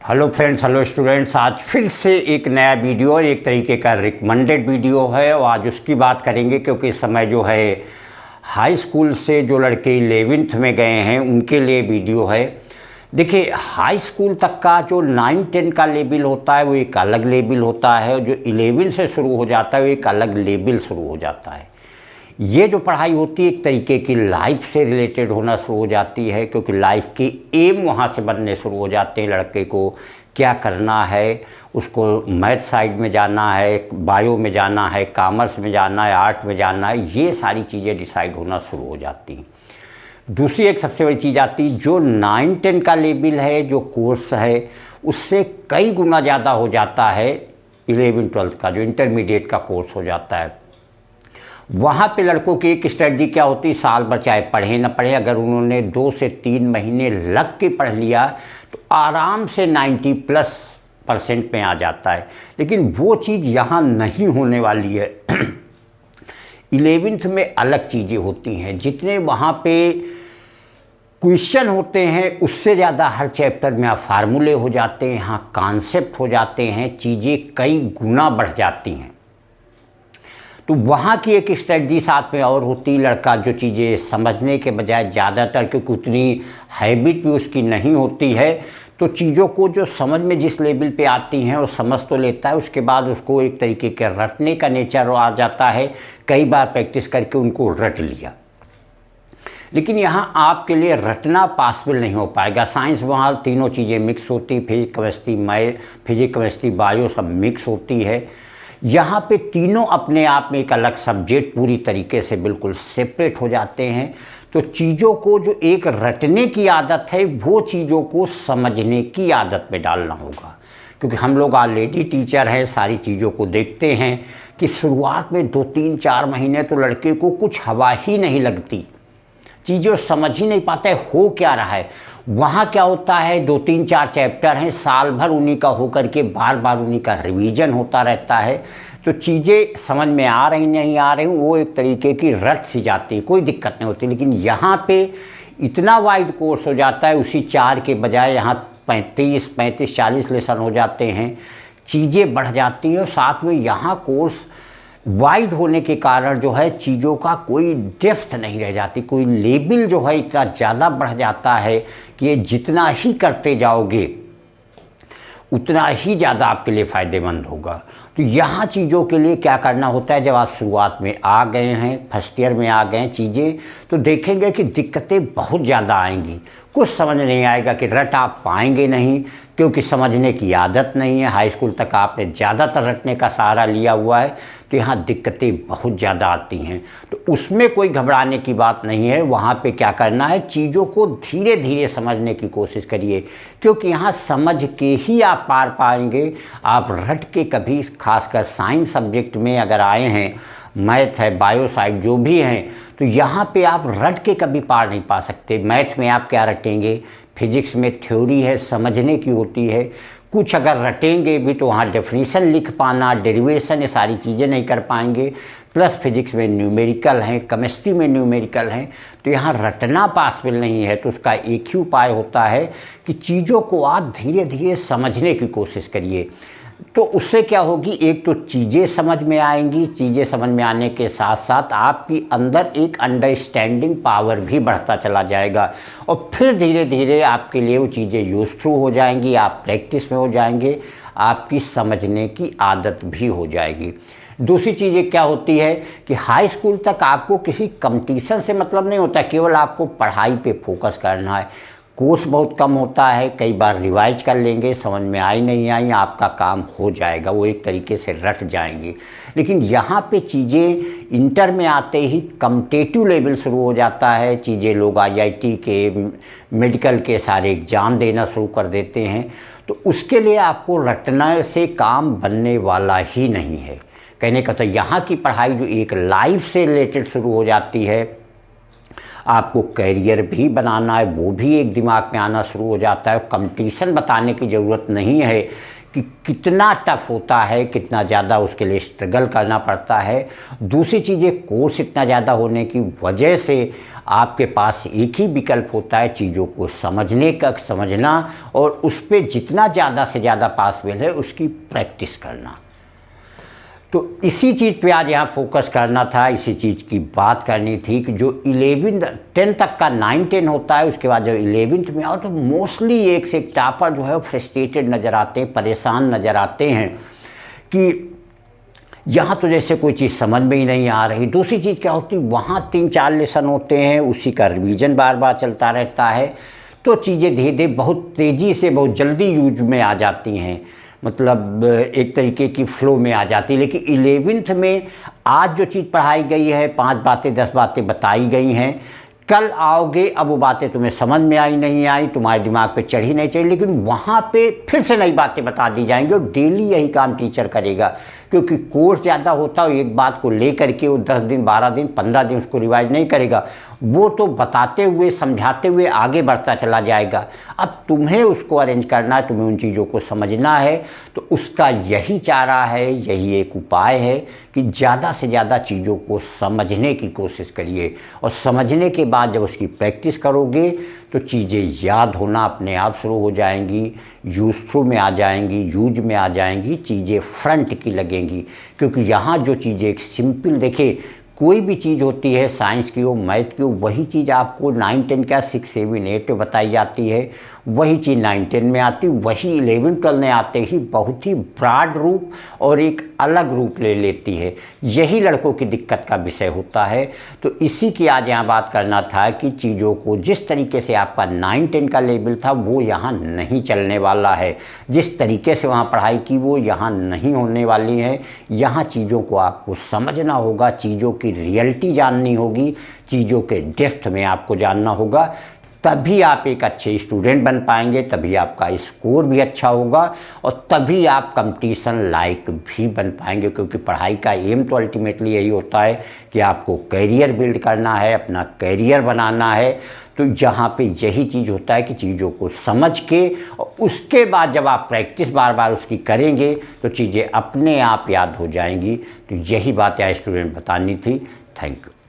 Hello friends, hello students. आज फिर से एक नया वीडियो और एक तरीके का रिकमेंडेड वीडियो है और आज उसकी बात करेंगे क्योंकि इस समय जो है हाई स्कूल से जो लड़के 11th में गए हैं उनके लिए वीडियो है। देखिए, हाई स्कूल तक का जो 9-10 का लेवल होता है वो एक अलग लेवल होता है और जो 11 से शुरू हो जाता है वो एक अलग लेवल शुरू हो जाता है। ये जो पढ़ाई होती है एक तरीके की लाइफ से रिलेटेड होना शुरू हो जाती है क्योंकि लाइफ के एम वहाँ से बनने शुरू हो जाते हैं। लड़के को क्या करना है, उसको मैथ साइड में जाना है, बायो में जाना है, कॉमर्स में जाना है, आर्ट में जाना है, ये सारी चीज़ें डिसाइड होना शुरू हो जाती हैं। दूसरी एक सबसे बड़ी चीज़ आती है, जो 9-10 का लेवल है, जो कोर्स है उससे कई गुना ज़्यादा हो जाता है 11-12 का जो इंटरमीडिएट का कोर्स हो जाता है। वहाँ पे लड़कों की एक स्ट्रेटजी क्या होती है, साल भर चाहे पढ़े ना पढ़े, अगर उन्होंने 2 से 3 महीने लग के पढ़ लिया तो आराम से 90+ % में आ जाता है। लेकिन वो चीज़ यहाँ नहीं होने वाली है। 11th में अलग चीज़ें होती हैं, जितने वहाँ पे क्वेश्चन होते हैं उससे ज़्यादा हर चैप्टर में फार्मूले हो जाते हैं, यहाँ कॉन्सेप्ट हो जाते हैं, चीज़ें कई गुना बढ़ जाती हैं। तो वहाँ की एक स्ट्रेटजी साथ में और होती, लड़का जो चीज़ें समझने के बजाय ज़्यादातर क्योंकि उतनी हैबिट भी उसकी नहीं होती है तो चीज़ों को जो समझ में जिस लेवल पे आती हैं वो समझ तो लेता है, उसके बाद उसको एक तरीके के रटने का नेचर आ जाता है। कई बार प्रैक्टिस करके उनको रट लिया। लेकिन यहाँ आपके लिए रटना पॉसिबल नहीं हो पाएगा। साइंस वहाँ तीनों चीज़ें मिक्स होती, फिजिक्स केमिस्ट्री बायो सब मिक्स होती है। यहाँ पे तीनों अपने आप में एक अलग सब्जेक्ट पूरी तरीके से बिल्कुल सेपरेट हो जाते हैं। तो चीज़ों को जो एक रटने की आदत है वो चीज़ों को समझने की आदत में डालना होगा, क्योंकि हम लोग ऑलरेडी टीचर हैं, सारी चीज़ों को देखते हैं कि शुरुआत में 2-3-4 महीने तो लड़के को कुछ हवा ही नहीं लगती, चीज़ें समझ ही नहीं पाते हो क्या रहा है। वहाँ क्या होता है, 2-3-4 चैप्टर हैं, साल भर उन्हीं का होकर के बार बार उन्हीं का रिवीजन होता रहता है, तो चीज़ें समझ में आ रही नहीं आ रही वो एक तरीके की रट सी जाती है, कोई दिक्कत नहीं होती। लेकिन यहाँ पे इतना वाइड कोर्स हो जाता है, उसी 4 के बजाय यहाँ 35-40 लेसन हो जाते हैं, चीज़ें बढ़ जाती हैं और साथ में यहाँ कोर्स वाइड होने के कारण जो है चीज़ों का कोई डेप्थ नहीं रह जाती, कोई लेवल जो है इतना ज़्यादा बढ़ जाता है कि ये जितना ही करते जाओगे उतना ही ज़्यादा आपके लिए फ़ायदेमंद होगा। तो यहाँ चीज़ों के लिए क्या करना होता है, जब आप शुरुआत में आ गए हैं, फर्स्ट ईयर में आ गए हैं चीज़ें, तो देखेंगे कि दिक्कतें बहुत ज़्यादा आएंगी, कुछ समझ नहीं आएगा कि रट आप पाएंगे नहीं क्योंकि समझने की आदत नहीं है। हाई स्कूल तक आपने ज़्यादातर रटने का सहारा लिया हुआ है तो यहाँ दिक्कतें बहुत ज़्यादा आती हैं। तो उसमें कोई घबराने की बात नहीं है। वहाँ पे क्या करना है, चीज़ों को धीरे धीरे समझने की कोशिश करिए, क्योंकि यहाँ समझ के ही आप पार पाएंगे। आप रट के कभी, खासकर साइंस सब्जेक्ट में अगर आए हैं, मैथ है, बायो साइड जो भी हैं, तो यहाँ पे आप रट के कभी पार नहीं पा सकते। मैथ में आप क्या रटेंगे, फिजिक्स में थ्योरी है, समझने की होती है, कुछ अगर रटेंगे भी तो वहाँ डेफिनेशन लिख पाना, डेरिवेशन, ये सारी चीज़ें नहीं कर पाएंगे। प्लस फिजिक्स में न्यूमेरिकल हैं, केमिस्ट्री में न्यूमेरिकल हैं, तो यहाँ रटना पॉसिबल नहीं है। तो उसका एक ही उपाय होता है कि चीज़ों को आप धीरे धीरे समझने की कोशिश करिए। तो उससे क्या होगी, एक तो चीज़ें समझ में आएंगी, चीज़ें समझ में आने के साथ साथ आपकी अंदर एक अंडरस्टैंडिंग पावर भी बढ़ता चला जाएगा और फिर धीरे धीरे आपके लिए वो चीज़ें यूज़फुल हो जाएंगी, आप प्रैक्टिस में हो जाएंगे, आपकी समझने की आदत भी हो जाएगी। दूसरी चीज़ें क्या होती है कि हाई स्कूल तक आपको किसी कंपटीशन से मतलब नहीं होता, केवल आपको पढ़ाई पे फोकस करना है। कोर्स बहुत कम होता है, कई बार रिवाइज कर लेंगे, समझ में आई नहीं आई, आपका काम हो जाएगा, वो एक तरीके से रट जाएंगे। लेकिन यहाँ पे चीज़ें इंटर में आते ही कॉम्पिटिटिव लेवल शुरू हो जाता है, चीज़ें लोग IIT के, मेडिकल के सारे एग्ज़ाम देना शुरू कर देते हैं। तो उसके लिए आपको रटना से काम बनने वाला ही नहीं है। कहने का तो यहाँ की पढ़ाई जो एक लाइफ से रिलेटेड शुरू हो जाती है, आपको कैरियर भी बनाना है, वो भी एक दिमाग में आना शुरू हो जाता है। कंपटीशन बताने की ज़रूरत नहीं है कि कितना टफ होता है, कितना ज़्यादा उसके लिए स्ट्रगल करना पड़ता है। दूसरी चीज़, कोर्स इतना ज़्यादा होने की वजह से आपके पास एक ही विकल्प होता है, चीज़ों को समझना और उस पर जितना ज़्यादा से ज़्यादा पॉसिबल है उसकी प्रैक्टिस करना। तो इसी चीज़ पे आज यहाँ फोकस करना था, इसी चीज़ की बात करनी थी कि जो 10 तक का 9, 10 होता है, उसके बाद जब 11th में आओ तो मोस्टली एक से एक टॉपर जो है फ्रस्ट्रेटेड नज़र आते हैं, परेशान नज़र आते हैं कि यहाँ तो जैसे कोई चीज़ समझ में ही नहीं आ रही। दूसरी चीज़ क्या होती है, वहाँ 3-4 लेसन होते हैं, उसी का रिवीजन बार बार चलता रहता है, तो चीज़ें धीरे धीरे बहुत तेज़ी से बहुत जल्दी यूज में आ जाती हैं, मतलब एक तरीके की फ्लो में आ जाती है। लेकिन 11th में आज जो चीज़ पढ़ाई गई है, 5 बातें 10 बातें बताई गई हैं, कल आओगे अब वो बातें तुम्हें समझ में आई नहीं आई, तुम्हारे दिमाग पे चढ़ी नहीं चाहिए, लेकिन वहाँ पे फिर से नई बातें बता दी जाएंगी और डेली यही काम टीचर करेगा, क्योंकि कोर्स ज़्यादा होता है। एक बात को लेकर के वो 10 दिन 12 दिन 15 दिन उसको रिवाइज नहीं करेगा, वो तो बताते हुए समझाते हुए आगे बढ़ता चला जाएगा। अब तुम्हें उसको अरेंज करना है, तुम्हें उन चीज़ों को समझना है, तो उसका यही चारा है, यही एक उपाय है कि ज़्यादा से ज़्यादा चीज़ों को समझने की कोशिश करिए और समझने के बाद जब उसकी प्रैक्टिस करोगे तो चीज़ें याद होना अपने आप शुरू हो जाएंगी, यूज़फुल में आ जाएंगी, यूज में आ जाएंगी, चीज़ें फ्रंट की लगेंगी। क्योंकि यहाँ जो चीज़ें एक सिंपल, देखिए कोई भी चीज़ होती है, साइंस की हो मैथ की हो, वही चीज़ आपको 9, 10 क्या 6, 7, 8 में बताई जाती है, वही चीज़ 9, 10 में आती, वही 11, 12 में आते ही बहुत ही ब्रॉड रूप और एक अलग रूप ले लेती है। यही लड़कों की दिक्कत का विषय होता है। तो इसी की आज यहाँ बात करना था कि चीज़ों को जिस तरीके से आपका 9, 10 का लेवल था वो यहाँ नहीं चलने वाला है, जिस तरीके से वहाँ पढ़ाई की वो यहाँ नहीं होने वाली है। यहाँ चीज़ों को आपको समझना होगा, चीज़ों की रियलिटी जाननी होगी, चीज़ों के डेप्थ में आपको जानना होगा, तभी आप एक अच्छे स्टूडेंट बन पाएंगे, तभी आपका स्कोर भी अच्छा होगा और तभी आप कंपटीशन लायक भी बन पाएंगे। क्योंकि पढ़ाई का एम तो अल्टीमेटली यही होता है कि आपको कैरियर बिल्ड करना है, अपना कैरियर बनाना है। तो यहाँ पे यही चीज़ होता है कि चीज़ों को समझ के और उसके बाद जब आप प्रैक्टिस बार बार उसकी करेंगे तो चीज़ें अपने आप याद हो जाएंगी। तो यही बात यहाँ स्टूडेंट बतानी थी। Thank you.